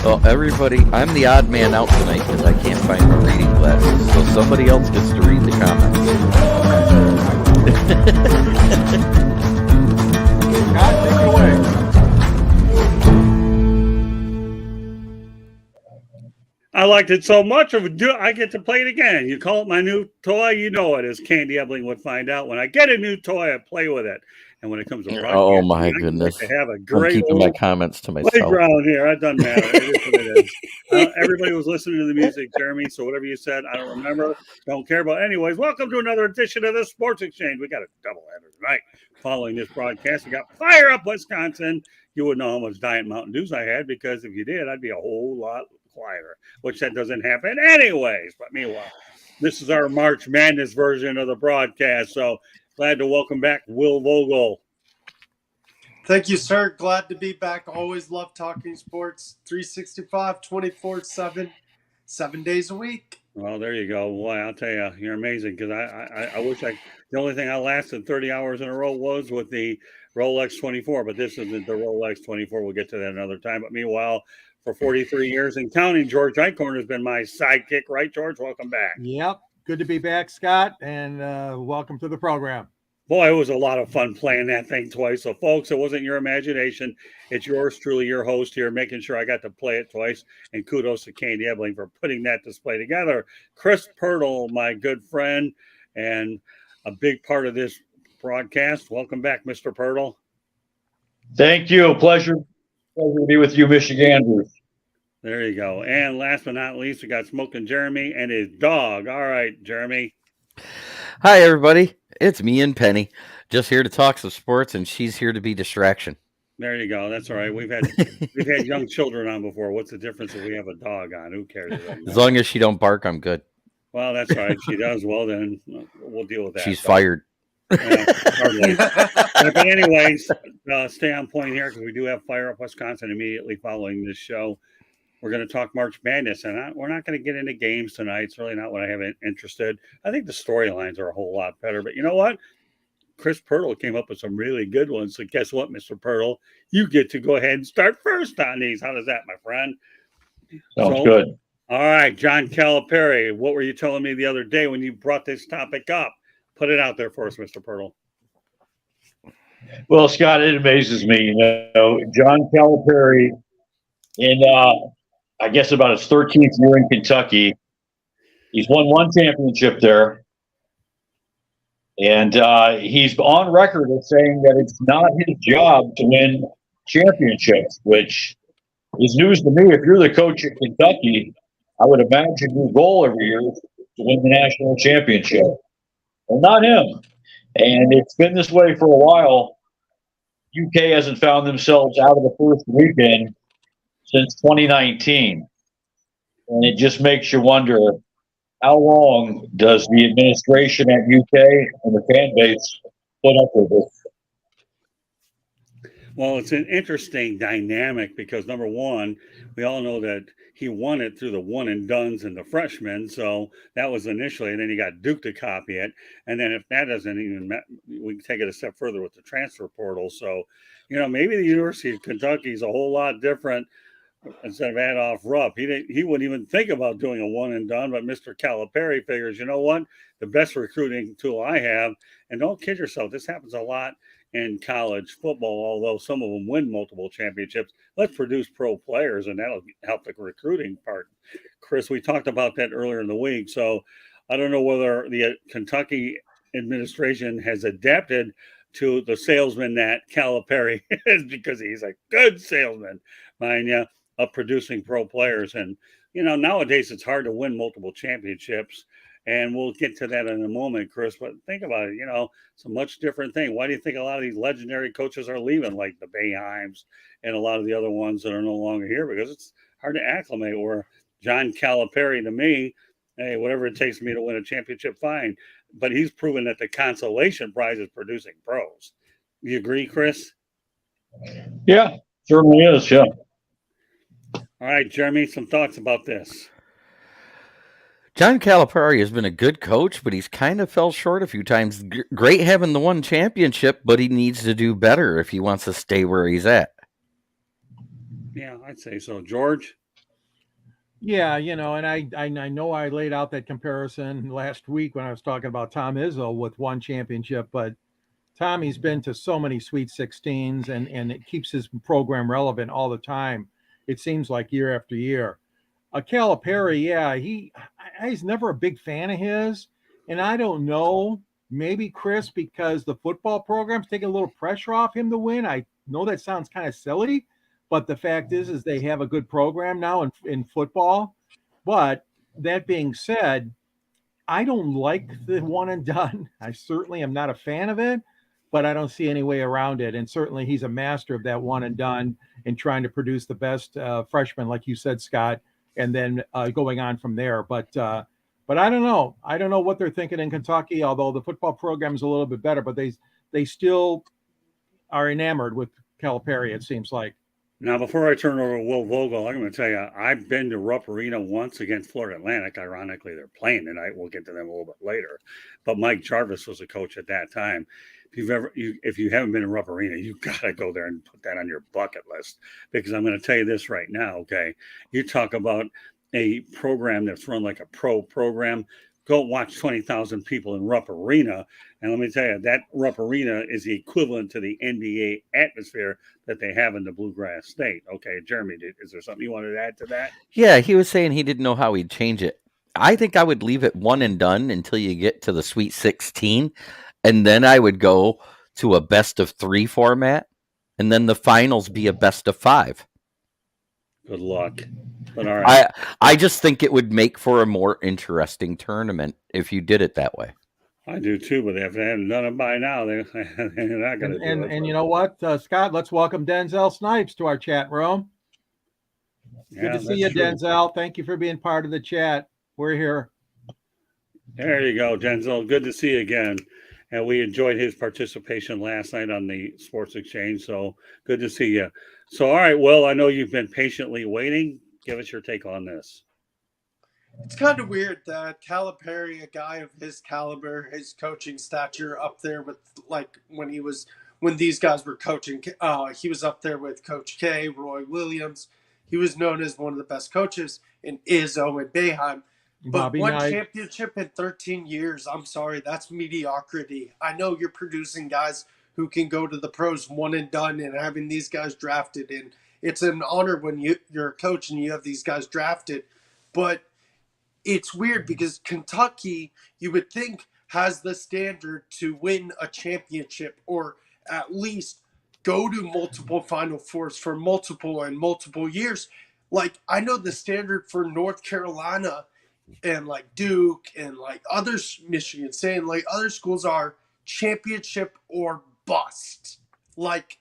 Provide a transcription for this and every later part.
Well, everybody, I'm the odd man out tonight because I can't find my reading glasses, so somebody else gets to read the comments. God, take it away. I liked it so much, I get to play it again. You call it my new toy, you know it, as Candy Ebling would find out. When I get a new toy, I play with it. And when it comes to broadcasting, Oh my I goodness! like to have a I'm great keeping my old comments to myself. playground here. It doesn't matter. It is what it is. Everybody was listening to the music, Jeremy, so whatever you said, I don't remember. Don't care about. Anyways, welcome to another edition of the Sports Exchange. We got a doubleheader tonight. Following this broadcast, we got Fire Up Wisconsin. You wouldn't know how much Diet Mountain Dews I had, because if you did, I'd be a whole lot quieter, which that doesn't happen anyways. But meanwhile, this is our March Madness version of the broadcast. So glad to welcome back Will Vogel. Thank you, sir. Glad to be back. Always love talking sports. 365, 24/7, 7 days a week. Well, there you go. Boy, I'll tell you, you're amazing, because I wish the only thing I lasted 30 hours in a row was with the Rolex 24, but this isn't the Rolex 24. We'll get to that another time. But meanwhile, for 43 years and counting, George Eichhorn has been my sidekick. Right, George? Welcome back. Yep. Good to be back, Scott, and welcome to the program. Boy, it was a lot of fun playing that thing twice. So, folks, it wasn't your imagination. It's yours truly, your host here, making sure I got to play it twice. And kudos to Candy Ebling for putting that display together. Chris Pirtle, my good friend, and a big part of this broadcast. Welcome back, Mr. Pirtle. Thank you. Pleasure to be with you, Michiganders. There you go. And last but not least, we got Smoking Jeremy and his dog. All right, Jeremy. Hi, everybody. It's me and Penny, just here to talk some sports, and she's here to be distraction. There you go. That's all right. We've had young children on before. What's the difference if we have a dog on? Who cares? As long as she don't bark, I'm good. Well, that's right. She does. Well, then we'll deal with that. She's fired. Hardly. But anyways, stay on point here, because we do have Fire Up Wisconsin immediately following this show. We're going to talk March Madness, and we're not going to get into games tonight. It's really not what I have interested. I think the storylines are a whole lot better. But you know what? Chris Pirtle came up with some really good ones. So guess what, Mr. Pirtle? You get to go ahead and start first on these. How does that, my friend? Sounds good. All right, John Calipari, what were you telling me the other day when you brought this topic up? Put it out there for us, Mr. Pirtle. Well, Scott, it amazes me. John Calipari, in I guess about his 13th year in Kentucky, he's won one championship there. And he's on record as saying that it's not his job to win championships, which is news to me. If you're the coach at Kentucky, I would imagine your goal every year is to win the national championship. Well, not him. And it's been this way for a while. UK hasn't found themselves out of the first weekend since 2019. And it just makes you wonder, how long does the administration at UK and the fan base put up with this? Well, it's an interesting dynamic because, number one, we all know that he won it through the one and dones and the freshmen. So that was initially, and then he got Duke to copy it. And then if that doesn't even, we can take it a step further with the transfer portal. So, maybe the University of Kentucky is a whole lot different. Instead of Adolph Rupp, he wouldn't even think about doing a one and done. But Mr. Calipari figures, you know what? The best recruiting tool I have, and don't kid yourself, this happens a lot in college football, although some of them win multiple championships. Let's produce pro players, and that'll help the recruiting part. Chris, we talked about that earlier in the week. So I don't know whether the Kentucky administration has adapted to the salesman that Calipari is, because he's a good salesman, mind you, of producing pro players. And, nowadays it's hard to win multiple championships. And we'll get to that in a moment, Chris. But think about it, it's a much different thing. Why do you think a lot of these legendary coaches are leaving, like the Boeheims and a lot of the other ones that are no longer here? Because it's hard to acclimate. Where John Calipari, to me, hey, whatever it takes me to win a championship, fine. But he's proven that the consolation prize is producing pros. You agree, Chris? Yeah, certainly is, yeah. All right, Jeremy, some thoughts about this. John Calipari has been a good coach, but he's kind of fell short a few times. Great having the one championship, but he needs to do better if he wants to stay where he's at. Yeah, I'd say so. George? Yeah, and I know I laid out that comparison last week when I was talking about Tom Izzo with one championship, but Tommy's been to so many Sweet 16s, and it keeps his program relevant all the time. It seems like year after year. Calipari, yeah, he's never a big fan of his, and I don't know. Maybe Chris, because the football program's taking a little pressure off him to win. I know that sounds kind of silly, but the fact is they have a good program now in football. But that being said, I don't like the one and done. I certainly am not a fan of it, but I don't see any way around it. And certainly he's a master of that one and done and trying to produce the best freshman, like you said, Scott, and then going on from there. But I don't know. I don't know what they're thinking in Kentucky. Although the football program is a little bit better, but they still are enamored with Calipari. It seems like. Now, before I turn over to Will Vogel, I'm going to tell you, I've been to Rupp Arena once against Florida Atlantic. Ironically, they're playing tonight. We'll get to them a little bit later. But Mike Jarvis was the coach at that time. If you haven't been to Rupp Arena, you got to go there and put that on your bucket list, because I'm going to tell you this right now. Okay, you talk about a program that's run like a pro program. Go watch 20,000 people in Rupp Arena. And let me tell you, that Rupp Arena is the equivalent to the NBA atmosphere that they have in the Bluegrass State. Okay, Jeremy, is there something you wanted to add to that? Yeah, he was saying he didn't know how he'd change it. I think I would leave it one and done until you get to the Sweet 16, and then I would go to a best of 3 format, and then the finals be a best of 5. Good luck. But all right. I just think it would make for a more interesting tournament if you did it that way. I do too, but if they haven't done it by now, they're not going to do it. And you know what, Scott? Let's welcome Denzel Snipes to our chat room. Good to see you, true. Denzel. Thank you for being part of the chat. We're here. There you go, Denzel. Good to see you again. And we enjoyed his participation last night on the Sports Exchange. So good to see you. So, all right, Will, I know you've been patiently waiting. Give us your take on this. It's kind of weird that Calipari, a guy of his caliber, his coaching stature, up there with like when these guys were coaching, he was up there with Coach K, Roy Williams. He was known as one of the best coaches in Izzo and Boeheim. But Bobby one Knight. championship in 13 years, I'm sorry, that's mediocrity. I know you're producing guys who can go to the pros one and done, and having these guys drafted. And it's an honor when you're a coach and you have these guys drafted. But it's weird because Kentucky, you would think, has the standard to win a championship or at least go to multiple Final Fours for multiple years. Like, I know the standard for North Carolina and like Duke and like other Michigan State and like other schools are championship or bust. Like,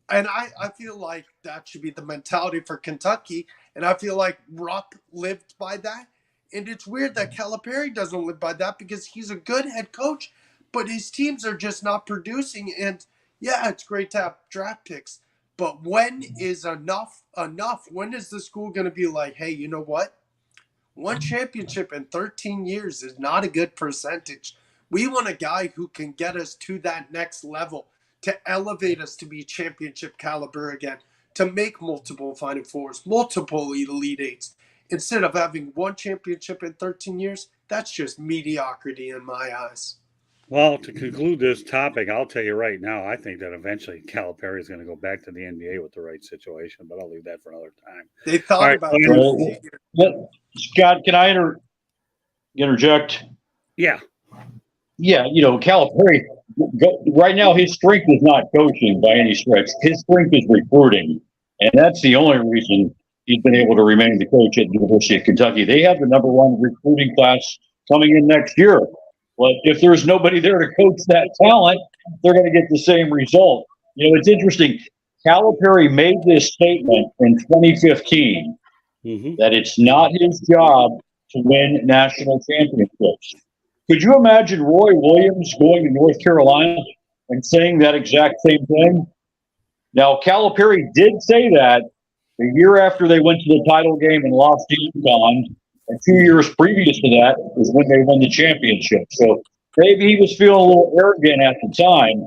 and I feel like that should be the mentality for Kentucky. And I feel like Rupp lived by that. And it's weird that Calipari doesn't live by that because he's a good head coach, but his teams are just not producing. And yeah, it's great to have draft picks, but when is enough enough? When is the school going to be like, hey, you know what? One championship in 13 years is not a good percentage. We want a guy who can get us to that next level, to elevate us to be championship caliber again, to make multiple Final Fours, multiple Elite Eights. Instead of having one championship in 13 years, that's just mediocrity in my eyes. Well, to conclude this topic, I'll tell you right now, I think that eventually Calipari is going to go back to the NBA with the right situation, but I'll leave that for another time. They thought about it. Scott, can I interject? Yeah. Yeah, Calipari, right now his strength is not coaching by any stretch. His strength is recruiting, and that's the only reason he's been able to remain the coach at the University of Kentucky. They have the number 1 recruiting class coming in next year. But if there's nobody there to coach that talent, they're going to get the same result. It's interesting. Calipari made this statement in 2015 that it's not his job to win national championships. Could you imagine Roy Williams going to North Carolina and saying that exact same thing? Now, Calipari did say that the year after they went to the title game and lost to UConn, and 2 years previous to that was when they won the championship. So maybe he was feeling a little arrogant at the time,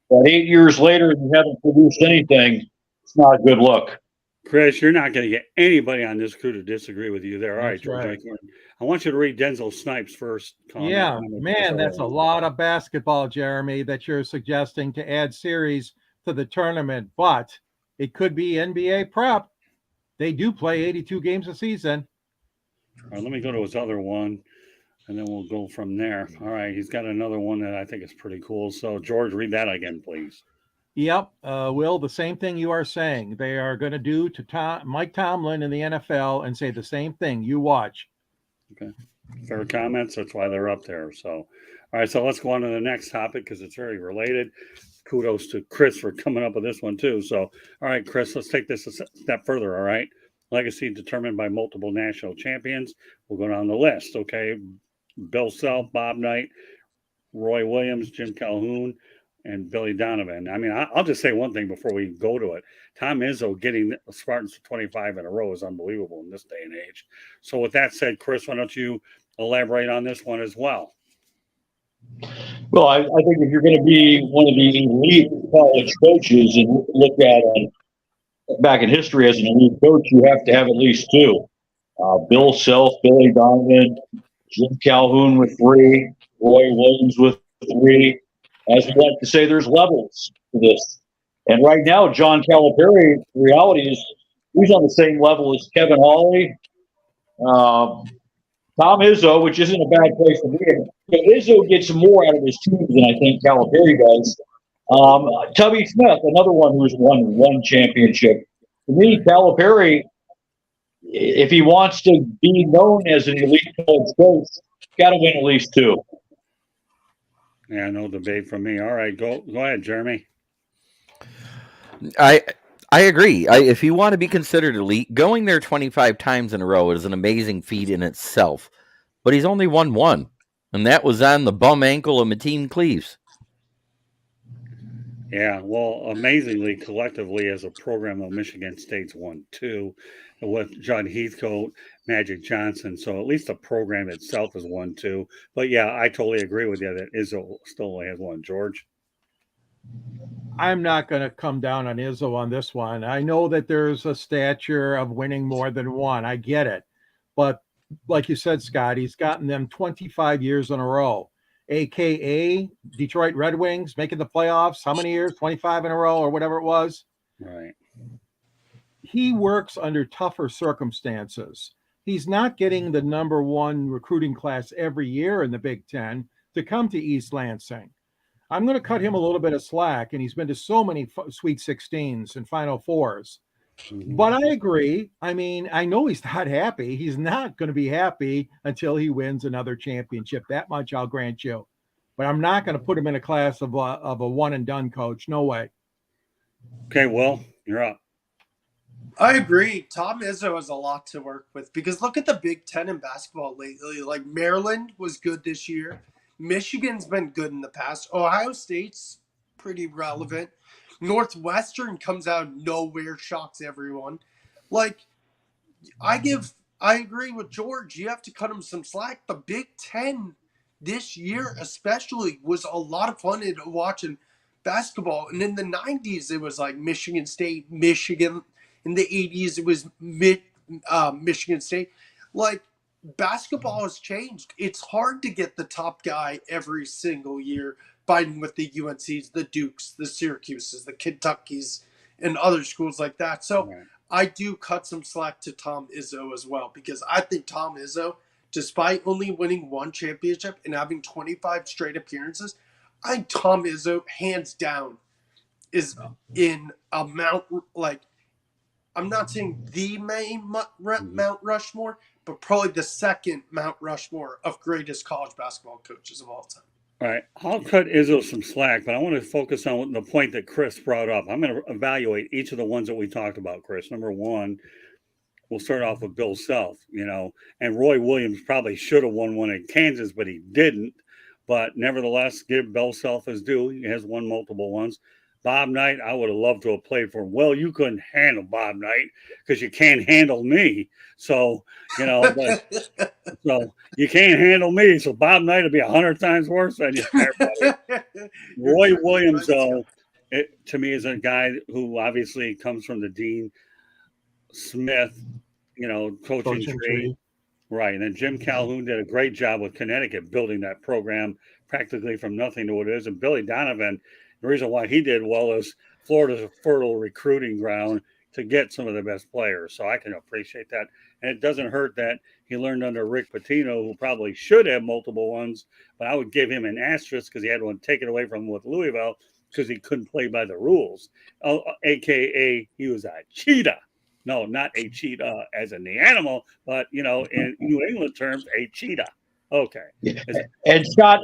but 8 years later, if you haven't produced anything, it's not a good look. Chris, you're not going to get anybody on this crew to disagree with you there. All right, That's George right. Eichhorn. I want you to read Denzel Snipes' first comment. Yeah, man, that's a lot of basketball, Jeremy, that you're suggesting to add series to the tournament, but it could be NBA prep. They do play 82 games a season. All right, let me go to his other one, and then we'll go from there. All right, he's got another one that I think is pretty cool. So, George, read that again, please. Yep, Will, the same thing you are saying. They are going to do to Mike Tomlin in the NFL and say the same thing. You watch. Okay. Fair comments. That's why they're up there. So, all right. So let's go on to the next topic because it's very related. Kudos to Chris for coming up with this one too. So, all right, Chris, let's take this a step further. All right. Legacy determined by multiple national champions. We'll go down the list. Okay. Bill Self, Bob Knight, Roy Williams, Jim Calhoun, and Billy Donovan. I mean, I'll just say one thing before we go to it. Tom Izzo getting the Spartans to 25 in a row is unbelievable in this day and age. So with that said, Chris, why don't you elaborate on this one as well? Well, I think if you're going to be one of the elite college coaches and look at back in history as an elite coach, you have to have at least two. Bill Self, Billy Donovan, Jim Calhoun with 3, Roy Williams with 3. As we like to say, there's levels to this. And right now, John Calipari, the reality is he's on the same level as Kevin Hawley, Tom Izzo, which isn't a bad place to be in. But Izzo gets more out of his teams than I think Calipari does. Tubby Smith, another one who's won one championship. To me, Calipari, if he wants to be known as an elite college coach, got to win at least 2. Yeah, no debate from me. All right, go ahead, Jeremy. I agree. If you want to be considered elite, going there 25 times in a row is an amazing feat in itself. But he's only won 1, and that was on the bum ankle of Mateen Cleaves. Yeah, well, amazingly, collectively as a program, though, Michigan State's won 2 with Judd Heathcote, Magic Johnson. So at least the program itself has won 2. But yeah, I totally agree with you that Izzo still only has 1. George? I'm not going to come down on Izzo on this one. I know that there's a stature of winning more than 1. I get it. But like you said, Scott, he's gotten them 25 years in a row. AKA Detroit Red Wings making the playoffs. How many years? 25 in a row or whatever it was. Right. He works under tougher circumstances. He's not getting the number 1 recruiting class every year in the Big Ten to come to East Lansing. I'm going to cut him a little bit of slack, and he's been to so many Sweet 16s and Final Fours. Mm-hmm. But I agree. I mean, I know he's not happy. He's not going to be happy until he wins another championship. That much I'll grant you. But I'm not going to put him in a class of a one-and-done coach. No way. Okay, Will, you're up. I agree. Tom Izzo has a lot to work with because look at the Big Ten in basketball lately. Like Maryland was good this year. Michigan's been good in the past. Ohio State's pretty relevant. Northwestern comes out of nowhere, shocks everyone. Like, I agree with George. You have to cut him some slack. The Big Ten this year especially was a lot of fun watching basketball. And in the 90s, it was like Michigan State, Michigan. In the 80s, it was Michigan State. Like, basketball has changed. It's hard to get the top guy every single year, fighting with the UNCs, the Dukes, the Syracuses, the Kentuckys, and other schools like that. So right. I do cut some slack to Tom Izzo as well, because I think Tom Izzo, despite only winning 1 championship and having 25 straight appearances, I think Tom Izzo, hands down, is in a Mount, like, I'm not saying the main Mount Rushmore, but probably the second Mount Rushmore of greatest college basketball coaches of all time. All right. I'll cut Izzo some slack, but I want to focus on the point that Chris brought up. I'm going to evaluate each of the ones that we talked about, Chris. Number 1, we'll start off with Bill Self, and Roy Williams probably should have won one in Kansas, but he didn't. But nevertheless, give Bill Self his due. He has won multiple ones. Bob Knight, I would have loved to have played for him. Well, you couldn't handle Bob Knight because you can't handle me. So, so you can't handle me. So Bob Knight would be 100 times worse than you. Roy Williams, though, to me is a guy who obviously comes from the Dean Smith, coaching tree. Right. And then Jim Calhoun did a great job with Connecticut building that program practically from nothing to what it is. And Billy Donovan, the reason why he did well is Florida's a fertile recruiting ground to get some of the best players. So I can appreciate that. And it doesn't hurt that he learned under Rick Pitino, who probably should have multiple ones, but I would give him an asterisk because he had one taken away from him with Louisville because he couldn't play by the rules, AKA he was a cheetah. No, not a cheetah as in the animal, but, in New England terms, a cheetah. Okay. And Scott,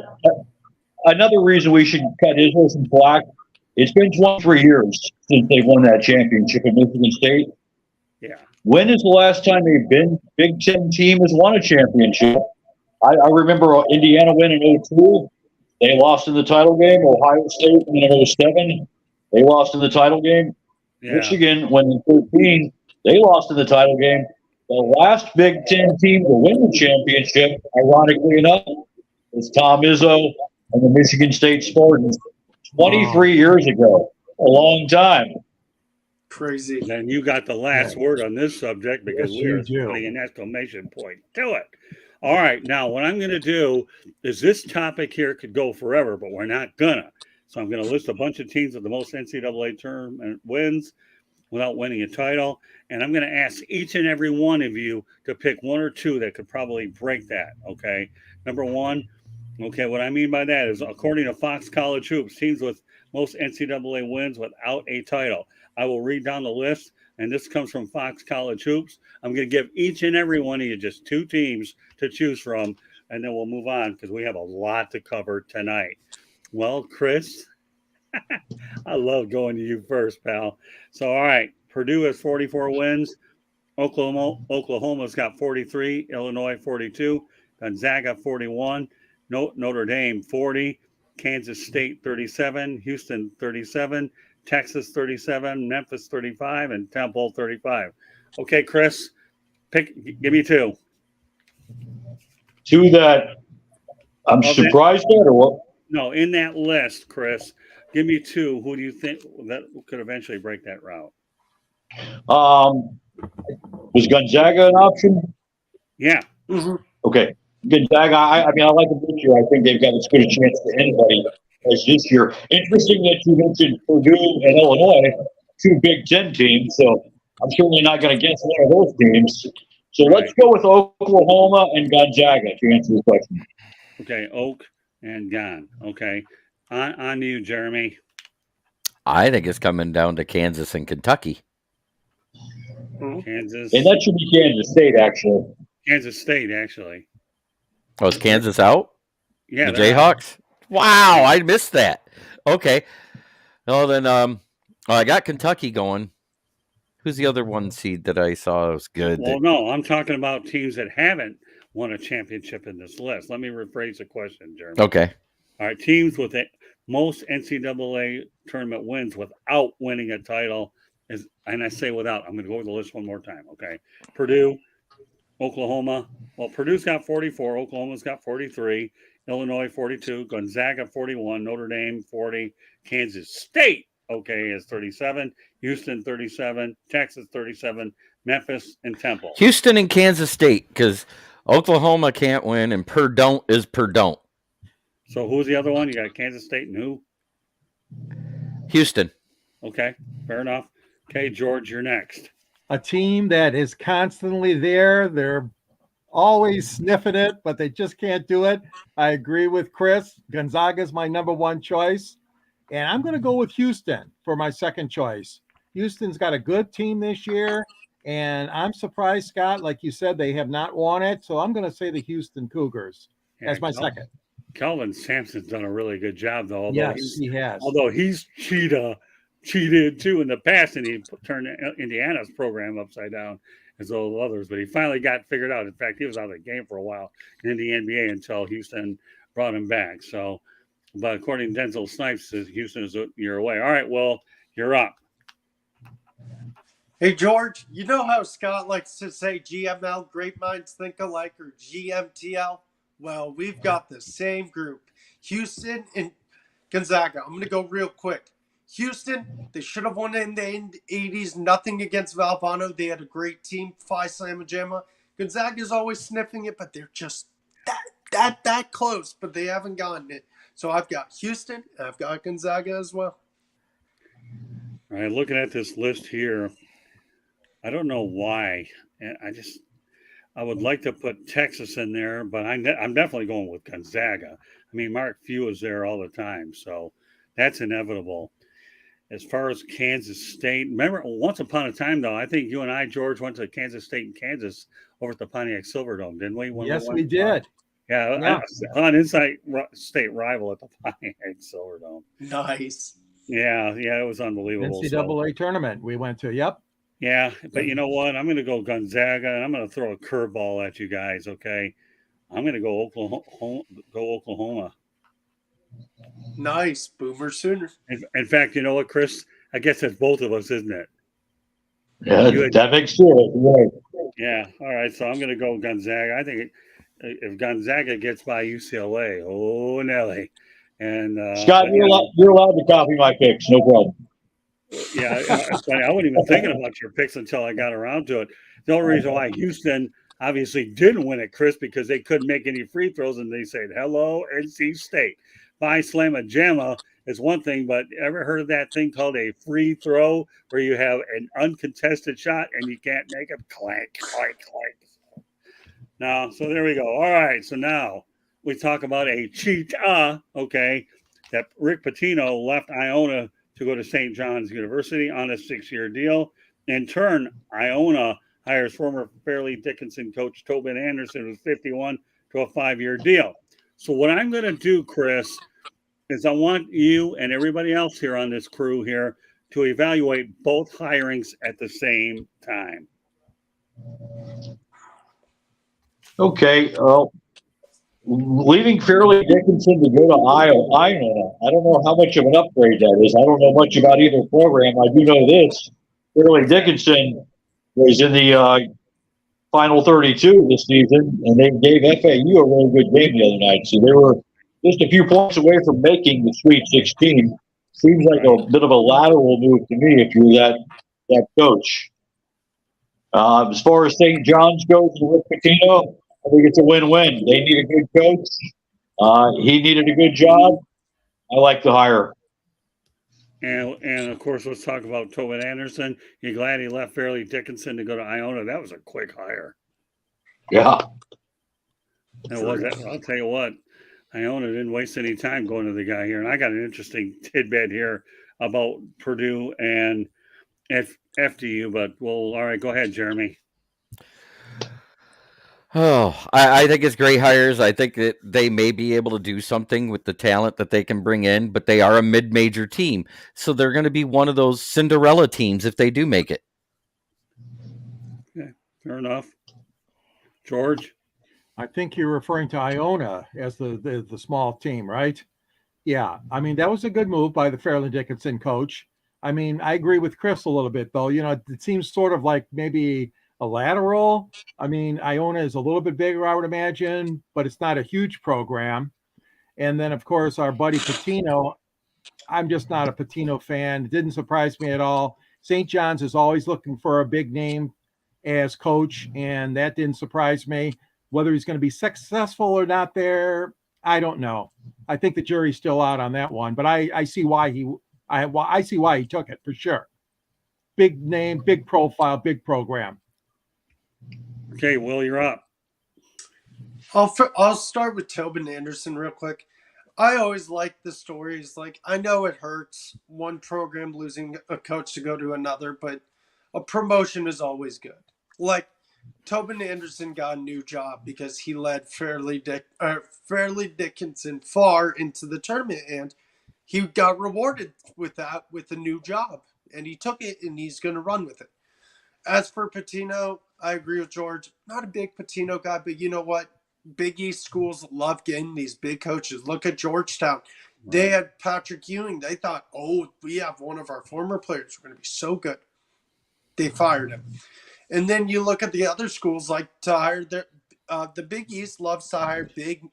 another reason we should cut Israel some slack, it's been 23 years since they won that championship at Michigan State. Yeah. When is the last time a Big Ten team has won a championship? I remember Indiana win in 02. They lost in the title game. Ohio State in 07. They lost in the title game. Yeah. Michigan won in 13. They lost in the title game. The last Big Ten team to win the championship, ironically enough, was Tom Izzo and the Michigan State Spartans 23 years ago. A long time. Crazy. And you got the last word on this subject because yes, we're putting an exclamation point to it. All right. Now, what I'm going to do is this topic here could go forever, but we're not going to. So I'm going to list a bunch of teams with the most NCAA tournament wins without winning a title. And I'm going to ask each and every one of you to pick one or two that could probably break that. Okay. Number one. Okay. What I mean by that is, according to Fox College Hoops, teams with most NCAA wins without a title. I will read down the list, and this comes from Fox College Hoops. I'm going to give each and every one of you just two teams to choose from, and then we'll move on because we have a lot to cover tonight. Well, Chris, I love going to you first, pal. So, all right, Purdue has 44 wins. Oklahoma's got 43. Illinois, 42. Gonzaga, 41. Notre Dame, 40. Kansas State, 37. Houston, 37. Texas, 37. Memphis, 35. And Temple, 35. Okay, Chris, give me two. Two that I'm surprised at, or what? No, in that list, Chris, give me two. Who do you think that could eventually break that route? Was Gonzaga an option? Yeah. Mm-hmm. Okay. Gonzaga, I like them this year. I think they've got as good a chance to anybody as this year. Interesting that you mentioned Purdue and Illinois, two Big Ten teams. So I'm certainly not going to guess one of those teams. So let's go with Oklahoma and Gonzaga to answer the question. Okay, Oak and Gon. Okay. On to you, Jeremy. I think it's coming down to Kansas and Kentucky. Kansas. And that should be Kansas State, actually. Kansas State, actually. Oh, is Kansas out? Yeah. The Jayhawks? Out. Wow, I missed that. Okay. Well, then I got Kentucky going. Who's the other one seed that I saw was good? Well, no, I'm talking about teams that haven't won a championship in this list. Let me rephrase the question, Jeremy. Okay. All right, teams with the most NCAA tournament wins without winning a title is, and I say without, I'm going to go over the list one more time, okay? Purdue, Oklahoma. Well, Purdue's got 44. Oklahoma's got 43. Illinois, 42. Gonzaga, 41. Notre Dame, 40. Kansas State, okay, is 37. Houston, 37. Texas, 37. Memphis and Temple. Houston and Kansas State, because Oklahoma can't win, and Purdue is Purdue. So who's the other one? You got Kansas State and who? Houston. Okay, fair enough. Okay, George, you're next. A team that is constantly there. They're always sniffing it, but they just can't do it. I agree with Chris. Gonzaga is my number one choice. And I'm going to go with Houston for my second choice. Houston's got a good team this year. And I'm surprised, Scott, like you said, they have not won it. So I'm going to say the Houston Cougars as my second. Kelvin Sampson's done a really good job, though. Yes, he has. Although he's cheated too in the past, and he turned Indiana's program upside down as all others. But he finally got figured out. In fact, he was out of the game for a while in the NBA until Houston brought him back. So, but according to Denzel Snipes, Houston is a year away. All right, well, you're up. Hey, George, you know how Scott likes to say GML, great minds think alike, or GMTL? Well, we've got the same group, Houston and Gonzaga. I'm going to go real quick. Houston, they should have won in the 80s. Nothing against Valvano. They had a great team. Phi Slamma Jamma. Gonzaga's always sniffing it, but they're just that close, but they haven't gotten it. So I've got Houston, and I've got Gonzaga as well. All right, looking at this list here, I don't know why. I would like to put Texas in there, but I'm definitely going with Gonzaga. I mean, Mark Few is there all the time, so that's inevitable. As far as Kansas State, remember once upon a time, though, I think you and I, George, went to Kansas State and Kansas over at the Pontiac Silverdome, didn't we? Yes, we did. Yeah. On Inside State rival at the Pontiac Silverdome. Nice. Yeah, it was unbelievable. NCAA tournament we went to. Yep. Yeah, but you know what? I'm going to go Gonzaga, and I'm going to throw a curveball at you guys. Okay, I'm going to go Oklahoma. Nice, Boomer Sooner. In fact, you know what, Chris? I guess it's both of us, isn't it? Yeah, that makes sense. Right. Yeah. All right. So I'm going to go Gonzaga. I think if Gonzaga gets by UCLA, oh Nelly, and Scott, you're allowed to copy my picks, no problem. Yeah, it's funny. I wasn't even thinking about your picks until I got around to it. The only reason why Houston obviously didn't win it, Chris, because they couldn't make any free throws, and they said, "Hello, NC State." Phi Slamma Jamma is one thing, but ever heard of that thing called a free throw, where you have an uncontested shot and you can't make it? Clank, clank, clank. Now, so there we go. All right, so now we talk about a cheat. Okay, that Rick Pitino left Iona to go to St. John's University on a 6-year deal. In turn, Iona hires former Fairleigh Dickinson coach Tobin Anderson, who's 51, to a 5-year deal. So what I'm going to do, Chris, is I want you and everybody else here on this crew here to evaluate both hirings at the same time. Okay. Leaving Fairleigh Dickinson to go to Iona, I don't know how much of an upgrade that is. I don't know much about either program. I do know this. Fairleigh Dickinson was in the Final 32 this season, and they gave FAU a really good game the other night. So they were just a few points away from making the Sweet 16. Seems like a bit of a lateral move to me if you're that coach. As far as St. John's goes with Pitino, I think it's a win-win. They need a good coach. He needed a good job. I like the hire. And of course, let's talk about Tobin Anderson. You glad he left Fairleigh Dickinson to go to Iona? That was a quick hire. Yeah. It was. I'll tell you what, Iona didn't waste any time going to the guy here. And I got an interesting tidbit here about Purdue and FDU, but all right, go ahead, Jeremy. Oh, I think it's great hires. I think that they may be able to do something with the talent that they can bring in, but they are a mid-major team. So they're going to be one of those Cinderella teams if they do make it. Okay, fair enough. George? I think you're referring to Iona as the small team, right? Yeah. I mean, that was a good move by the Fairleigh Dickinson coach. I mean, I agree with Chris a little bit, though. You know, it seems sort of like maybe a lateral. I mean, Iona is a little bit bigger, I would imagine, but it's not a huge program. And then, of course, our buddy Pitino. I'm just not a Pitino fan. It didn't surprise me at all. St. John's is always looking for a big name as coach, and that didn't surprise me. Whether he's going to be successful or not there, I don't know. I think the jury's still out on that one, but I see why I see why he took it for sure. Big name, big profile, big program. Okay, Will, you're up. I'll start with Tobin Anderson real quick. I always like the stories. Like, I know it hurts one program losing a coach to go to another, but a promotion is always good. Like, Tobin Anderson got a new job because he led Fairleigh Dickinson far into the tournament, and he got rewarded with that with a new job, and he took it, and he's going to run with it. As for Pitino, I agree with George. Not a big Pitino guy, but you know what? Big East schools love getting these big coaches. Look at Georgetown. Right. They had Patrick Ewing. They thought, oh, we have one of our former players. We're going to be so good. They fired him. And then you look at the other schools like to hire the Big East loves to hire big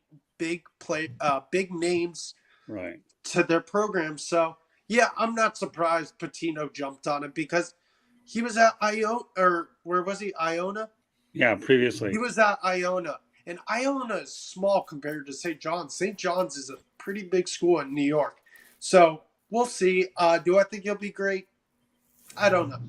names right. to their programs. So Yeah, I'm not surprised Patino jumped on it because he was at Iona, or where was he? Iona? Yeah, previously. He was at Iona. And Iona is small compared to St. John's. St. John's is a pretty big school in New York. So we'll see. Do I think he'll be great? I don't know.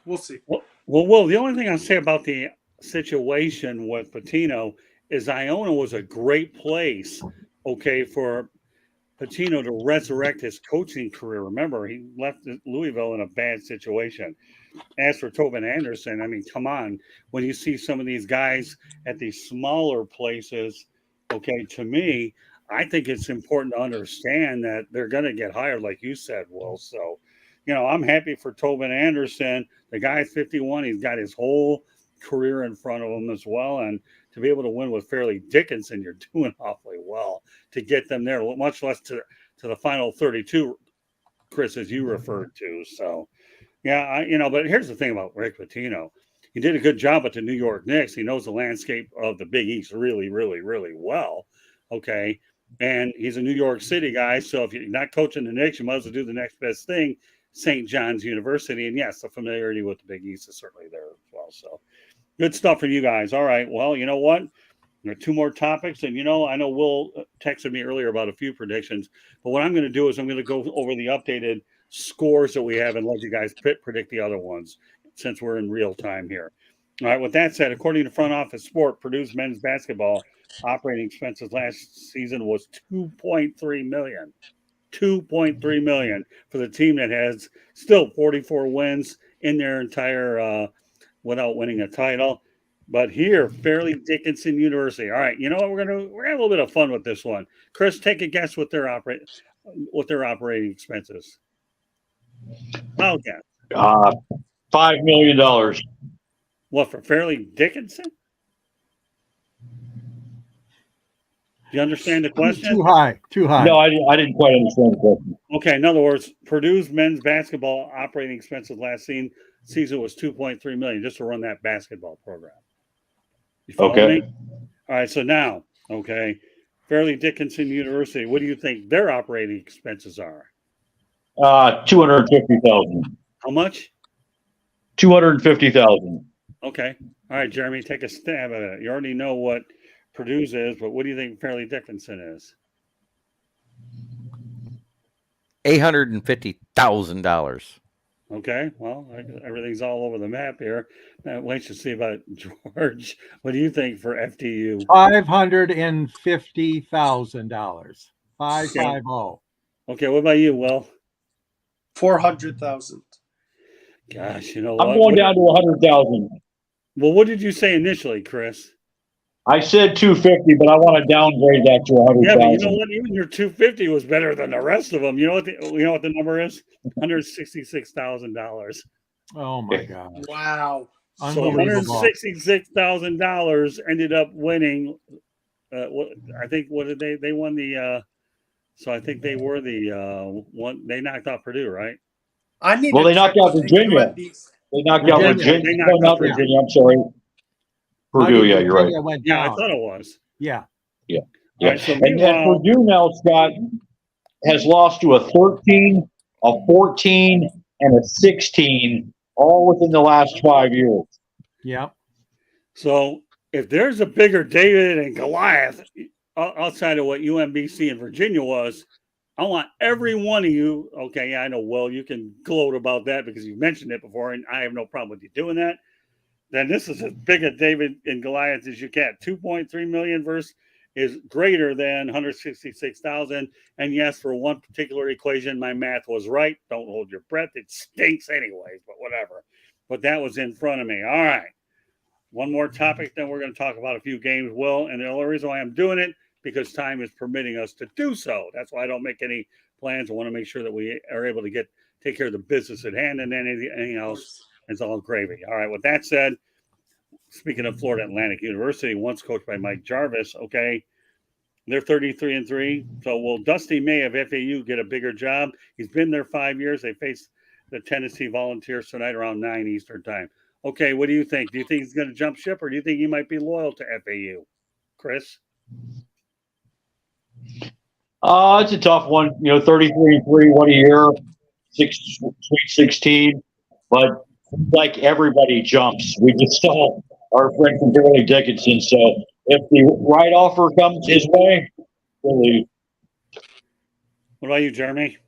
We'll see. Well, Will, the only thing I'll say about the situation with Patino is Iona was a great place, okay, for Patino to resurrect his coaching career. Remember, he left Louisville in a bad situation. As for Tobin Anderson, I mean, come on. When you see some of these guys at these smaller places, okay, to me, I think it's important to understand that they're going to get hired, like you said, Will. So, I'm happy for Tobin Anderson. The guy's 51. He's got his whole career in front of him as well. And to be able to win with Fairleigh Dickinson, you're doing awfully well to get them there, much less to the final 32, Chris, as you referred to. So, yeah, but here's the thing about Rick Pitino. He did a good job at the New York Knicks. He knows the landscape of the Big East really, really, really well. Okay. And he's a New York City guy. So if you're not coaching the Knicks, you might as well do the next best thing, St. John's University. And yes, the familiarity with the Big East is certainly there as well. So good stuff for you guys. All right. Well, you know what? There are two more topics. And, I know Will texted me earlier about a few predictions. But what I'm going to do is I'm going to go over the updated scores that we have and let you guys predict the other ones since we're in real time here. All right. With that said, according to Front Office Sport, Purdue's men's basketball operating expenses last season was $2.3 million. $2.3 million for the team that has still 44 wins in their entire without winning a title. But here, Fairleigh Dickinson University. All right, you know what? We're gonna have a little bit of fun with this one. Chris, take a guess what their operating expenses. I'll guess. $5 million. What, for Fairleigh Dickinson? Do you understand the question? Too high. No, I didn't quite understand the question. Okay, in other words, Purdue's men's basketball operating expenses last season was $2.3 million just to run that basketball program. You follow me? All right, so now, okay, Fairleigh Dickinson University, what do you think their operating expenses are? $250,000. How much? $250,000. Okay. All right, Jeremy, take a stab at it. You already know what Purdue's is, but what do you think Fairleigh Dickinson is? $850,000. Okay, well, everything's all over the map here. Now, wait to see about George. What do you think for FDU? $550,000. 550. Okay, what about you, Will? 400,000. Gosh, you know what? I'm going down to 100,000. Well, what did you say initially, Chris? I said 250, but I want to downgrade that to 100,000. Yeah, but you know what? Even your 250 was better than the rest of them. You know what the number is? $166,000. Oh my God! Wow. So $166,000 ended up winning. I think what did they won the? So I think they were the one. They knocked out Purdue, right? They knocked out Virginia. They knocked out Virginia. Not Virginia. I'm sorry. Purdue, yeah, you're right. Yeah, I thought it was. Yeah. Right, so and Purdue now, Scott, has lost to a 13, a 14, and a 16, all within the last 5 years. Yeah. So if there's a bigger David and Goliath outside of what UMBC and Virginia was, I want every one of you. Okay, yeah, I know. Well, you can gloat about that because you mentioned it before, and I have no problem with you doing that. Then this is as big a David and Goliath as you can. 2.3 million versus is greater than 166,000. And yes, for one particular equation, my math was right. Don't hold your breath. It stinks anyways, but whatever. But that was in front of me. All right. One more topic, then we're going to talk about a few games, Will. And the only reason why I'm doing it, because time is permitting us to do so. That's why I don't make any plans. I want to make sure that we are able to take care of the business at hand, and then anything else is all gravy. All right. With that said, speaking of Florida Atlantic University, once coached by Mike Jarvis, okay, they're 33-3. So will Dusty May of FAU get a bigger job? He's been there 5 years. They face the Tennessee Volunteers tonight around 9 Eastern time. Okay, what do you think? Do you think he's going to jump ship, or do you think he might be loyal to FAU? Chris? It's a tough one. 33-3, what a year. Sweet 16, but like everybody jumps. We just saw our friend from Burley Dickinson. So if the right offer comes his way, really. What about you, Jeremy?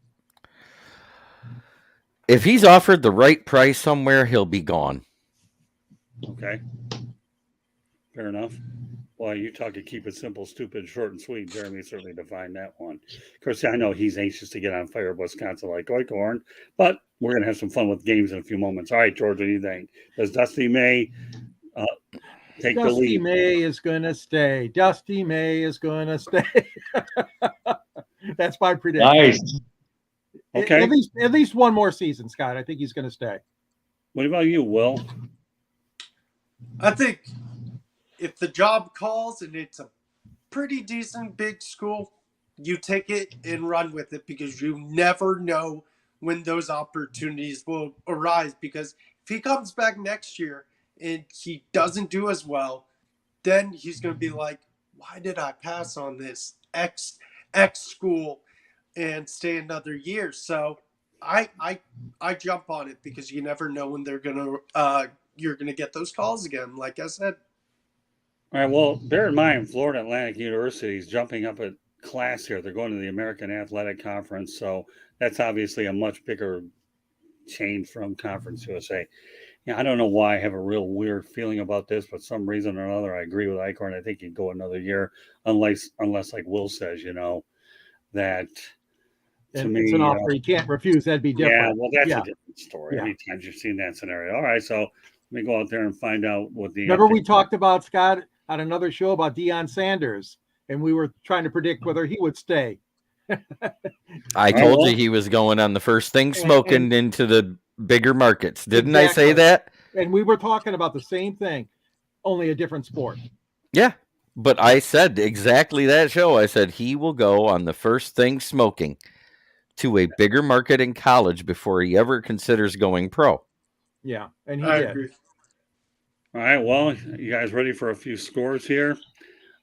If he's offered the right price somewhere, he'll be gone. Okay. Fair enough. Well, you talk to keep it simple, stupid, short, and sweet. Jeremy certainly defined that one. Of course, I know he's anxious to get on fire with Wisconsin like Oikhorn, but we're going to have some fun with games in a few moments. All right, George, what do you think? Does Dusty May take the Dusty lead? May is going to stay. Dusty May is going to stay. That's my prediction. Nice. Okay. At least one more season, Scott. I think he's going to stay. What about you, Will? I think if the job calls and it's a pretty decent big school, you take it and run with it because you never know when those opportunities will arise. Because if he comes back next year and he doesn't do as well, then he's going to be like, why did I pass on this X school and stay another year? So I jump on it because you never know when you're going to get those calls again, like I said. All right, well, bear in mind, Florida Atlantic University is jumping up a class here. They're going to the American Athletic Conference, so that's obviously a much bigger change from Conference USA. Yeah, I don't know why I have a real weird feeling about this, but some reason or another, I agree with Eichhorn. I think he'd go another year, unless like Will says, that to And me, it's an offer he can't refuse. That'd be different. yeah, well, that's Yeah. a different story. Yeah. How many times you've seen that scenario? All right, so let me go out there and find out what the. Remember we talked about, Scott, on another show about Deion Sanders, and we were trying to predict whether he would stay. I told you he was going on the first thing smoking into the bigger markets. Didn't I say that? And we were talking about the same thing, only a different sport. Yeah. But I said exactly that show. I said he will go on the first thing smoking to a bigger market in college before he ever considers going pro. Yeah, and he I did. agree. All right, well, you guys ready for a few scores here?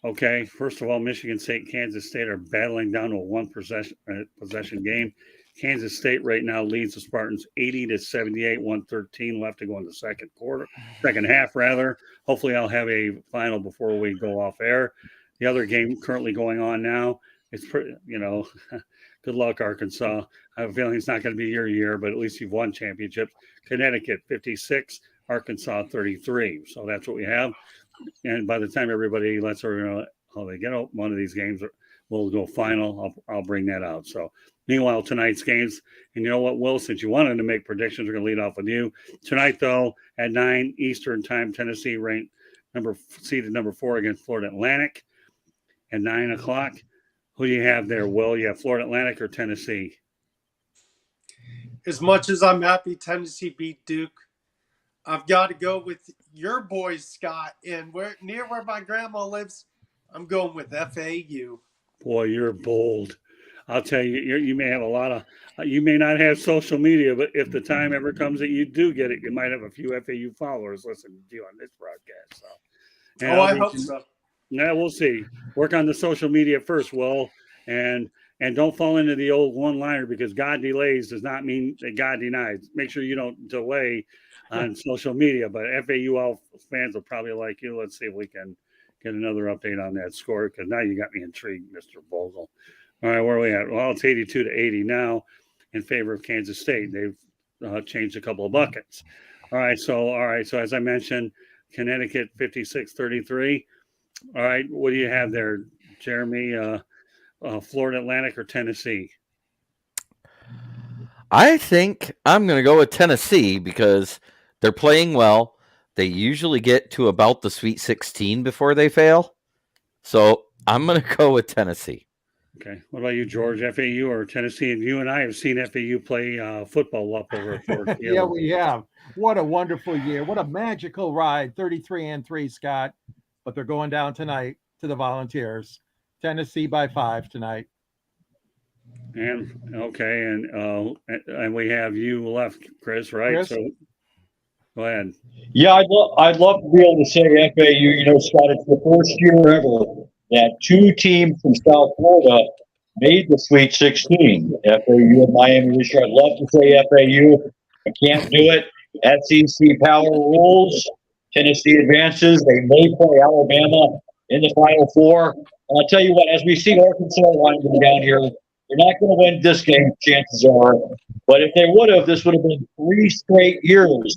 Okay, first of all, Michigan State and Kansas State are battling down to a one possession game. Kansas State right now leads the Spartans 80-78, 113 left to go in the second half rather. Hopefully I'll have a final before we go off air. The other game currently going on now, it's pretty, good luck, Arkansas. I have a feeling it's not going to be your year, but at least you've won championships. Connecticut 56, Arkansas 33. So that's what we have. And by the time everybody lets her know how they get out one of these games, we'll go final. I'll bring that out. So meanwhile, tonight's games, and you know what, Will, since you wanted to make predictions, we're going to lead off with you. Tonight, though, at 9 Eastern time, Tennessee ranked seeded number 4 against Florida Atlantic. At 9 o'clock, who do you have there, Will? You have Florida Atlantic or Tennessee? As much as I'm happy Tennessee beat Duke, I've got to go with your boys, Scott. And near where my grandma lives, I'm going with FAU. Boy, you're bold. I'll tell you, you may have a lot of, you may not have social media, but if the time ever comes that you do get it, you might have a few FAU followers listening to you on this broadcast. So, I hope so. Yeah, we'll see. Work on the social media first, Will, and don't fall into the old one-liner because God delays does not mean that God denies. Make sure you don't delay on social media, but FAU fans will probably like you. Let's see if we can get another update on that score because now you got me intrigued, Mr. Vogel. All right, where are we at? Well, it's 82-80 now in favor of Kansas State. They've changed a couple of buckets. All right, so as I mentioned, Connecticut 56-33. All right, what do you have there, Jeremy? Florida Atlantic or Tennessee? I think I'm going to go with Tennessee because they're playing well. They usually get to about the Sweet 16 before they fail. So I'm going to go with Tennessee. Okay. What about you, George? FAU or Tennessee? And you and I have seen FAU play football up over at Ford Field. Yeah, we have. What a wonderful year. What a magical ride. 33-3, Scott. But they're going down tonight to the Volunteers. Tennessee by 5 tonight. And okay, and we have you left, Chris, right? Chris? So go ahead. Yeah, I'd love to be able to say FAU. Scott, it's the first year ever that 2 teams from South Florida made the Sweet 16. FAU and Miami this year. I'd love to say FAU. I can't do it. SEC power rules. Tennessee advances. They may play Alabama in the Final Four. And I'll tell you what, as we see Arkansas winding down here, they're not going to win this game, chances are. But if they would have, this would have been 3 straight years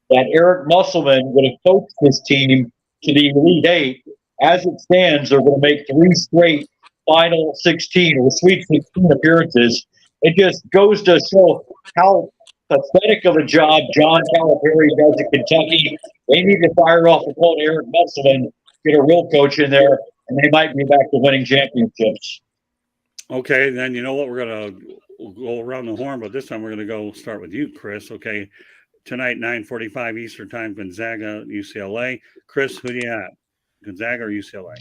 that Eric Musselman would have coached this team to the Elite Eight. As it stands, they're going to make 3 straight Final 16 or Sweet 16 appearances. It just goes to show how pathetic of a job John Calipari does at Kentucky. They need to fire off the quote Eric Musselman, get a real coach in there, and they might be back to winning championships. Okay, then you know what? We're going to go around the horn, but this time we're going to go start with you, Chris. Okay, tonight, 9:45 Eastern Time, Gonzaga, UCLA. Chris, who do you have? Gonzaga or UCLA?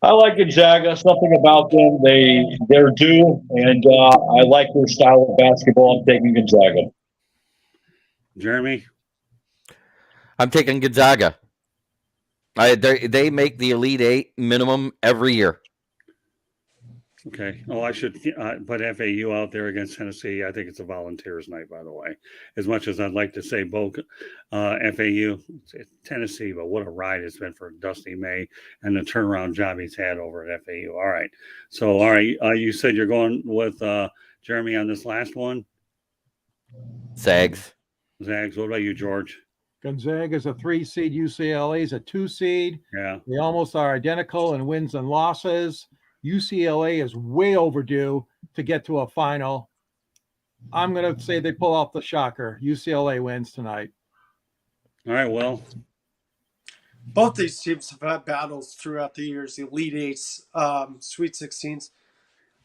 I like Gonzaga. Something about them, they're due, and I like their style of basketball. I'm taking Gonzaga. Jeremy? I'm taking Gonzaga. They make the Elite Eight minimum every year. Okay. Oh, I should put FAU out there against Tennessee. I think it's a Volunteers night, by the way. As much as I'd like to say both FAU, Tennessee, but what a ride it's been for Dusty May and the turnaround job he's had over at FAU. All right. So, all right. You said you're going with Jeremy on this last one? Zags. Zags. What about you, George? Gonzaga is a 3 seed. UCLA is a 2 seed. Yeah. They almost are identical in wins and losses. UCLA is way overdue to get to a final. I'm going to say they pull off the shocker. UCLA wins tonight. All right, well. Both these teams have had battles throughout the years, the Elite Eights, Sweet 16s.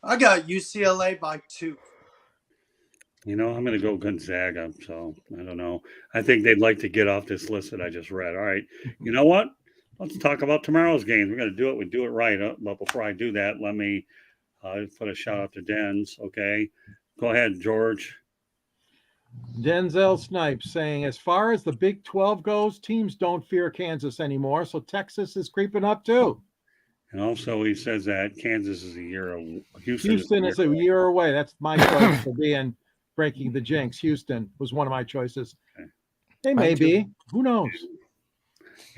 I got UCLA by 2. You know, I'm going to go Gonzaga, so I don't know. I think they'd like to get off this list that I just read. All right. You know what? Let's talk about tomorrow's games. We're going to do it. We do it right. But before I do that, let me put a shout out to Dens. Okay. Go ahead, George. Denzel Snipes saying, as far as the Big 12 goes, teams don't fear Kansas anymore. So Texas is creeping up too. And also he says that Kansas is a year of Houston is a year away. That's my choice for breaking the jinx. Houston was one of my choices. Okay. They may be. Who knows?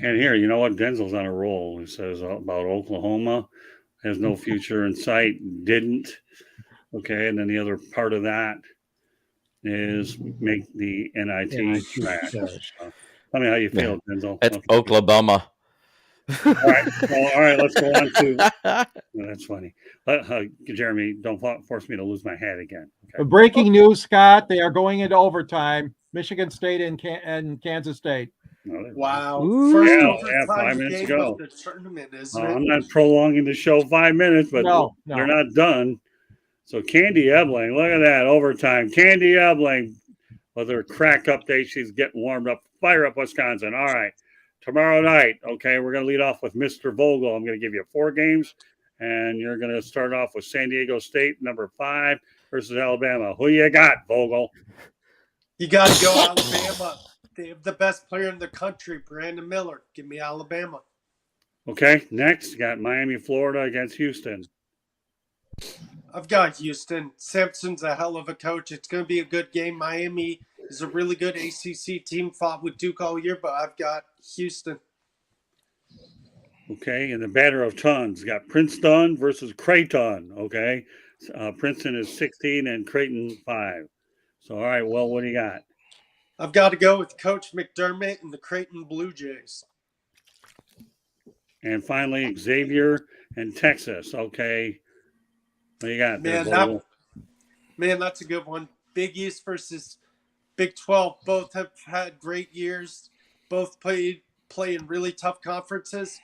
And here, you know what? Denzel's on a roll. He says about Oklahoma has no future in sight. Didn't. Okay. And then the other part of that is make the NIT trash. Tell me how you feel, Denzel. That's okay. Oklahoma. All right. Well, all right. Let's go on to. No, that's funny. Jeremy, don't force me to lose my hat again. Okay. Breaking news, Scott. They are going into overtime. Michigan State and Kansas State. Wow. First yeah, 5 minutes ago. The tournament, isn't I'm not prolonging the show 5 minutes, but no. They're not done. So Candy Ebling, look at that, overtime. Candy Ebling with her crack update. She's getting warmed up. Fire up, Wisconsin. All right. Tomorrow night, okay, we're going to lead off with Mr. Vogel. I'm going to give you 4 games, and you're going to start off with San Diego State, number 5, versus Alabama. Who you got, Vogel? You got to go Alabama. They have the best player in the country, Brandon Miller. Give me Alabama. Okay, next, you got Miami, Florida against Houston. I've got Houston. Sampson's a hell of a coach. It's going to be a good game. Miami is a really good ACC team, fought with Duke all year, but I've got Houston. Okay, and the batter of tons. Got Princeton versus Creighton, okay? Princeton is 16 and Creighton 5. So, all right, well, what do you got? I've got to go with Coach McDermott and the Creighton Blue Jays. And finally, Xavier and Texas, okay? What do you got there, man, that's a good one. Big East versus Big 12. Both have had great years. Both play in really tough conferences.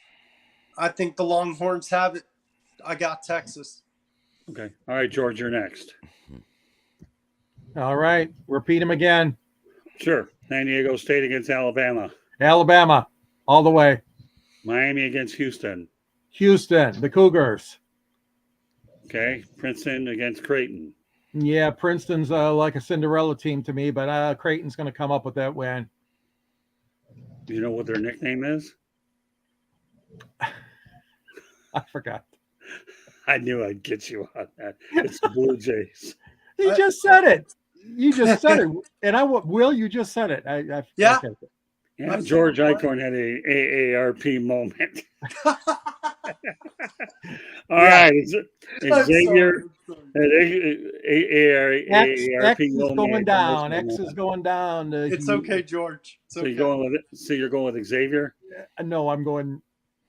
I think the Longhorns have it. I got Texas. Okay. All right, George, you're next. All right. Repeat them again. Sure. San Diego State against Alabama. Alabama, all the way. Miami against Houston. Houston, the Cougars. Okay. Princeton against Creighton. Yeah, Princeton's like a Cinderella team to me, but Creighton's going to come up with that win. Do you know what their nickname is? I forgot. I knew I'd get you on that. It's the Blue Jays. You just said it. You just said it. And Will, you just said it. Yeah. Okay. Yeah, I've George seen him play. Eichhorn had a AARP moment. All Yeah. right, I'm Xavier sorry. had X AARP is moment. going down. X is going down. It's okay, George. It's So okay. you're going with it. So you're going with Xavier. No, I'm going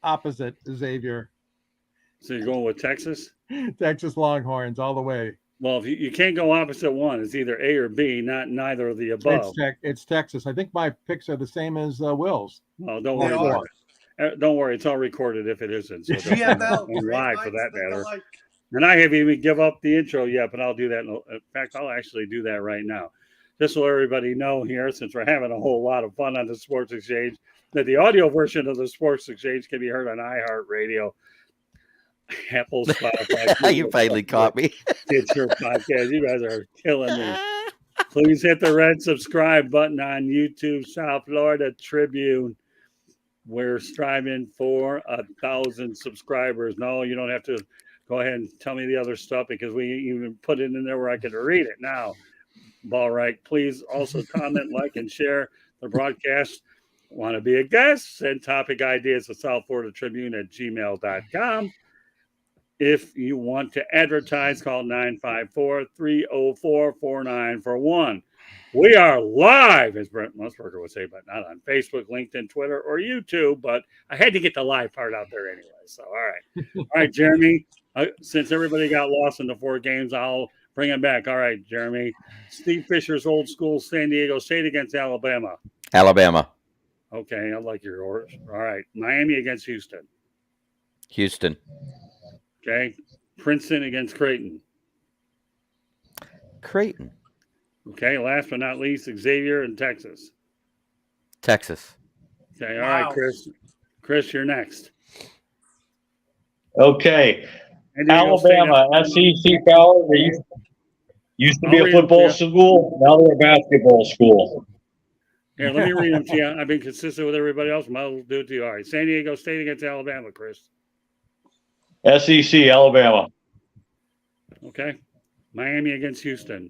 opposite Xavier. So you're going with Texas. Texas Longhorns all the way. Well, if you can't go opposite one, it's either A or B, not neither of the above. It's Texas. I think my picks are the same as Will's. Well, don't They worry are. about it. Don't worry, it's all recorded if it isn't. So GFL, and great live for minds that think matter. alike. And I haven't even give up the intro yet, but I'll do that. In fact, I'll actually do that right now. Just so everybody know here, since we're having a whole lot of fun on the Sports Exchange, that the audio version of the Sports Exchange can be heard on iHeartRadio, Apple, Spotify. You finally caught me. Stitcher podcast. You guys are killing me. Please hit the red subscribe button on YouTube, South Florida Tribune. We're striving for 1,000 subscribers. No, you don't have to go ahead and tell me the other stuff because we even put it in there where I can read it now. All right. Please also comment, like, and share the broadcast. Want to be a guest? Send topic ideas to South Florida Tribune at gmail.com. If you want to advertise, call 954-304-4941. We are live, as Brent Musburger would say, but not on Facebook, LinkedIn, Twitter, or YouTube. But I had to get the live part out there anyway. So, all right. All right, Jeremy. Since everybody got lost in the 4 games, I'll bring it back. All right, Jeremy. Steve Fisher's old school San Diego State against Alabama. Alabama. Okay, I like your orders. All right. Miami against Houston. Houston. Okay. Princeton against Creighton. Creighton. Okay. Last but not least, Xavier in Texas. Texas. Okay. All right, Wow. Chris. Chris, you're next. Okay. San Diego State- Alabama, SEC power. They used to be I'll a read it football to school. Now they're a basketball school. Here, let me read them to you. I've been consistent with everybody else. I'll do it to you. All right. San Diego State against Alabama, Chris. SEC, Alabama. Okay. Miami against Houston.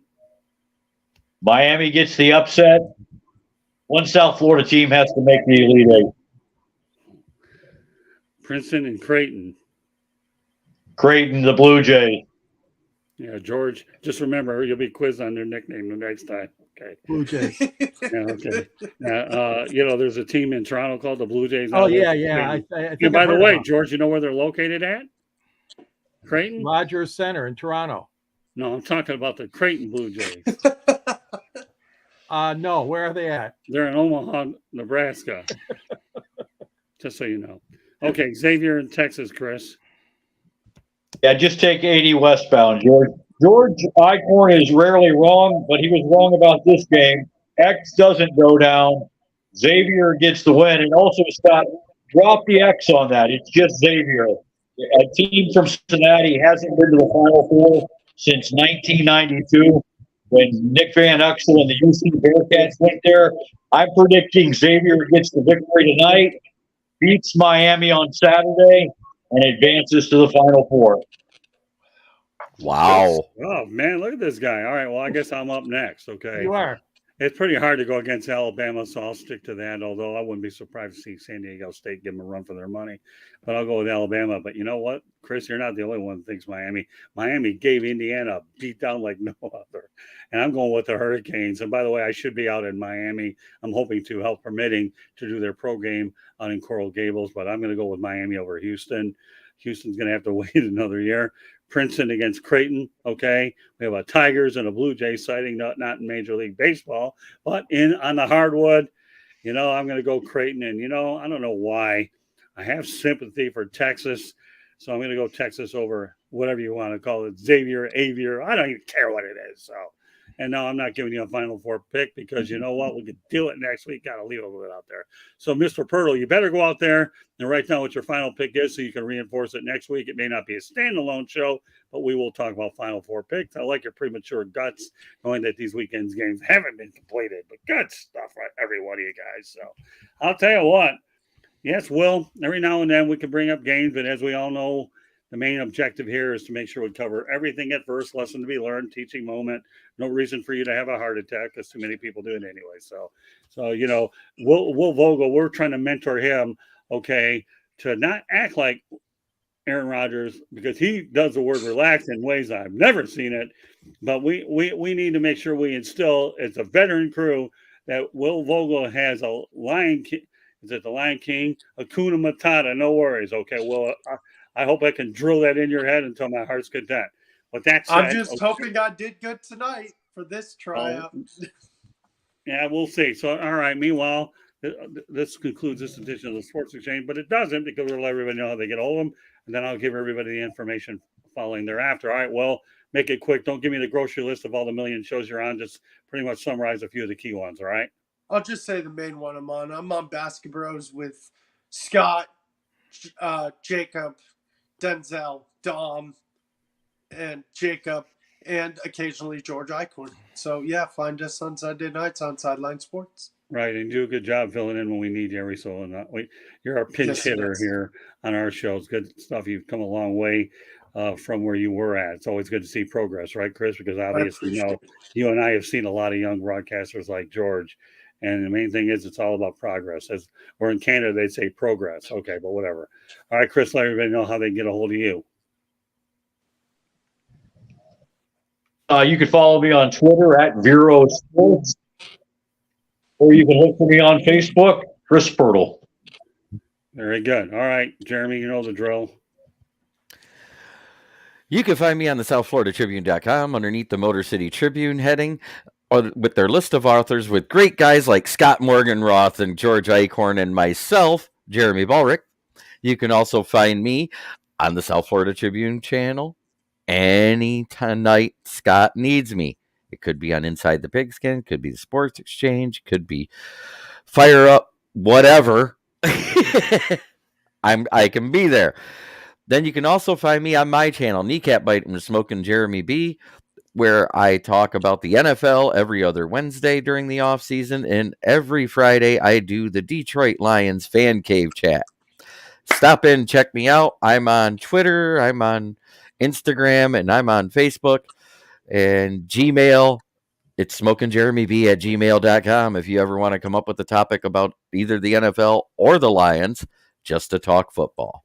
Miami gets the upset. One South Florida team has to make the Elite Eight. Princeton and Creighton. Creighton, the Blue Jays. Yeah, George. Just remember, you'll be quizzed on their nickname the next time. Okay. Blue Jays. Yeah, okay. There's a team in Toronto called the Blue Jays. Oh yeah. I think And by I've the heard way, about it. George, you know where they're located at? Creighton? Rogers Center in Toronto. No, I'm talking about the Creighton Blue Jays. No, where are they at? They're in Omaha, Nebraska. Just so you know. Okay, Xavier in Texas, Chris. Yeah, just take 80 westbound, George. George Eichhorn is rarely wrong, but he was wrong about this game. X doesn't go down. Xavier gets the win. And also, Scott, drop the X on that. It's just Xavier. A team from Cincinnati hasn't been to the Final Four since 1992 when Nick Van Exel and the UC Bearcats went there. I'm predicting Xavier gets the victory tonight, beats Miami on Saturday, and advances to the Final Four. Wow. Oh, man, look at this guy. All right, well, I guess I'm up next, okay? You are. It's pretty hard to go against Alabama, so I'll stick to that, although I wouldn't be surprised to see San Diego State give them a run for their money. But I'll go with Alabama. But you know what, Chris, you're not the only one that thinks Miami. Miami gave Indiana a beat down like no other. And I'm going with the Hurricanes. And by the way, I should be out in Miami. I'm hoping to, help permitting, to do their pro game out in Coral Gables. But I'm going to go with Miami over Houston. Houston's going to have to wait another year. Princeton against Creighton. Okay, we have a Tigers and a Blue Jays sighting, not in Major League Baseball, but on the hardwood. I'm going to go Creighton, and I don't know why. I have sympathy for Texas, so I'm going to go Texas over whatever you want to call it, Xavier, Avier. I don't even care what it is. So, and no, I'm not giving you a Final Four pick because you know what? We could do it next week. Got to leave a little bit out there. So, Mr. Pirtle, you better go out there and write down what your final pick is so you can reinforce it next week. It may not be a standalone show, but we will talk about Final Four picks. I like your premature guts, knowing that these weekend's games haven't been completed, but good stuff, right? Every one of you guys. So, I'll tell you what. Yes, Will, every now and then we can bring up games, but as we all know, the main objective here is to make sure we cover everything at first. Lesson to be learned, teaching moment. No reason for you to have a heart attack because too many people do it anyway. So Will Vogel, we're trying to mentor him, okay, to not act like Aaron Rodgers, because he does the word relax in ways I've never seen it. But we need to make sure we instill, it's a veteran crew, that Will Vogel has a Lion King. Is it the Lion King? Hakuna Matata, no worries. Okay, well, I hope I can drill that in your head until my heart's content. But that said, I'm just hoping I did good tonight for this tryout. Yeah, we'll see. So, all right. Meanwhile, this concludes this edition of the Sports Exchange, but it doesn't, because we'll let everybody know how they get hold of them, and then I'll give everybody the information following thereafter. All right. Well, make it quick. Don't give me the grocery list of all the million shows you're on. Just pretty much summarize a few of the key ones. All right. I'll just say the main one I'm on. I'm on Basket Bros with Scott, Jacob, Denzel, Dom, and Jacob, and occasionally George Eichhorn. So, yeah, find us on Sunday nights on Sideline Sports. Right, and do a good job filling in when we need you every so often. You're our pinch hitter here on our shows. Good stuff. You've come a long way from where you were at. It's always good to see progress, right, Chris? Because obviously, you and I have seen a lot of young broadcasters like George. And the main thing is it's all about progress. As we're in Canada, they'd say progress. Okay, but whatever. All right, Chris, let everybody know how they can get a hold of you. You can follow me on Twitter at Vero Sports, or you can look for me on Facebook, Chris Pirtle. Very good. All right, Jeremy, you know the drill. You can find me on the SouthFloridaTribune.com underneath the Motor City Tribune heading, or with their list of authors with great guys like Scott Morganroth and George Eichhorn and myself, Jeremy Ballrick. You can also find me on the South Florida Tribune channel any night Scott needs me. It could be on Inside the Pigskin, could be the Sports Exchange, could be Fire Up, whatever. I can be there. Then you can also find me on my channel, Kneecap Biting with Smoking Jeremy B, where I talk about the NFL every other Wednesday during the off season, and every Friday I do the Detroit Lions Fan Cave chat. Stop in, check me out. I'm on Twitter, I'm on Instagram, and I'm on Facebook, and Gmail. It's smokingjeremyb@gmail.com if you ever want to come up with a topic about either the NFL or the Lions, just to talk football.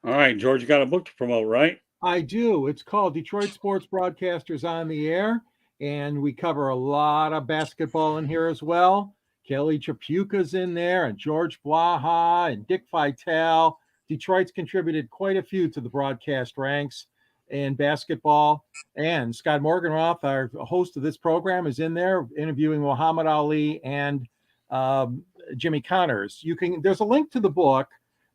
All right, George, you got a book to promote, right? I do. It's called Detroit Sports Broadcasters on the Air, and we cover a lot of basketball in here as well. Kelly Chapuka's in there, and George Blaha, and Dick Vitale. Detroit's contributed quite a few to the broadcast ranks in basketball. And Scott Morganroth, our host of this program, is in there interviewing Muhammad Ali and Jimmy Connors. There's a link to the book,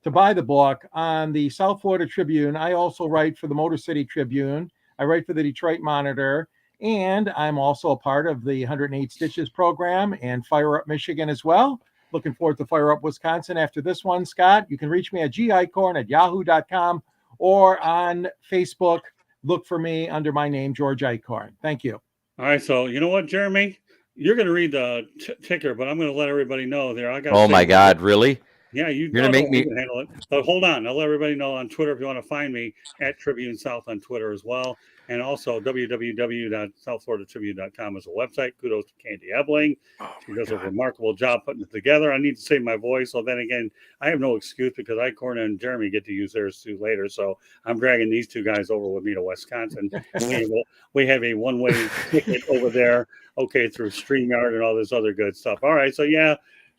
to buy the book, on the South Florida Tribune. I also write for the Motor City Tribune. I write for the Detroit Monitor, and I'm also a part of the 108 Stitches program and Fire Up Michigan as well. Looking forward to Fire Up Wisconsin after this one, Scott. You can reach me at gicorn@yahoo.com or on Facebook. Look for me under my name, George Eichhorn. Thank you. All right, so you know what, Jeremy? You're going to read the ticker, but I'm going to let everybody know there. Oh, my God, really? Yeah, you're going to make me handle it. But hold on, I'll let everybody know on Twitter if you want to find me at Tribune South on Twitter as well. And also www.southfloridatribune.com is a website. Kudos to Candy Ebling. She does a remarkable job putting it together. I need to save my voice. So then again, I have no excuse because Eichhorn and Jeremy get to use theirs too later. So I'm dragging these two guys over with me to Wisconsin. We have a one-way ticket over there, okay, through StreamYard and all this other good stuff. All right, so yeah.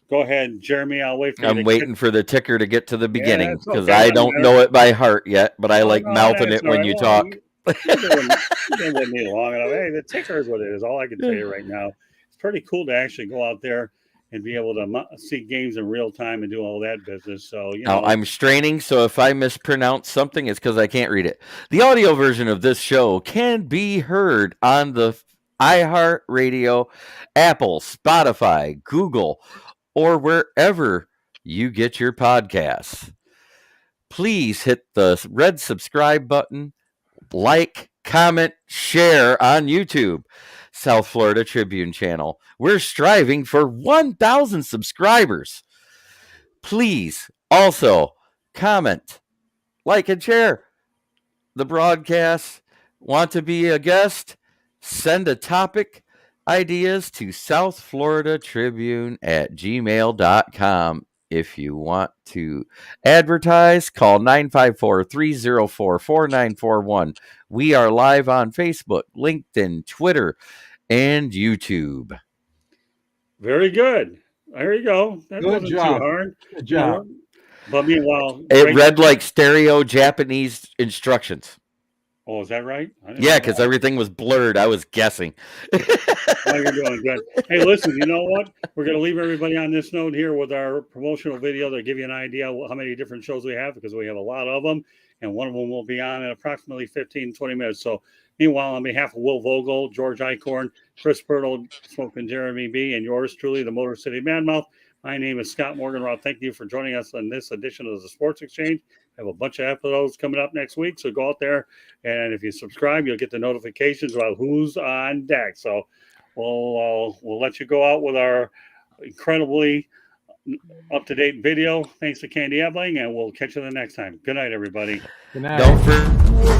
Go ahead, Jeremy. I'll wait for you. I'm waiting for the ticker to get to the beginning because I don't know it by heart yet, but I like mouthing it when you talk. You've been with me long enough. Hey, the ticker is what it is. All I can tell you right now. It's pretty cool to actually go out there and be able to see games in real time and do all that business. So, Now, I'm straining, so if I mispronounce something, it's because I can't read it. The audio version of this show can be heard on the iHeartRadio, Apple, Spotify, Google, or wherever you get your podcasts. Please hit the red subscribe button, like, comment, share on YouTube, South Florida Tribune channel. We're striving for 1,000 subscribers. Please also comment, like, and share the broadcast, want to be a guest, send a topic ideas to southfloridatribune@gmail.com. If you want to advertise, call 954-304-4941. We are live on Facebook, LinkedIn, Twitter, and YouTube. Very good. There you go. That Good wasn't job. too hard. Good job. But meanwhile, It read like stereo Japanese instructions. Oh, is that right? Yeah, because everything was blurred. I was guessing. Oh, you're doing good. Hey, listen, you know what? We're going to leave everybody on this note here with our promotional video to give you an idea how many different shows we have, because we have a lot of them, and one of them will be on in approximately 15, 20 minutes. So meanwhile, on behalf of Will Vogel, George Eichhorn, Chris Pirtle, Smoking Jeremy B., and yours truly, the Motor City Madmouth, my name is Scott Morganroth. Thank you for joining us on this edition of the Sports Exchange. I have a bunch of episodes coming up next week, so go out there, and if you subscribe, you'll get the notifications about who's on deck. So we'll let you go out with our incredibly up-to-date video. Thanks to Candy Ebling, and we'll catch you the next time. Good night, everybody. Good night. Don't forget.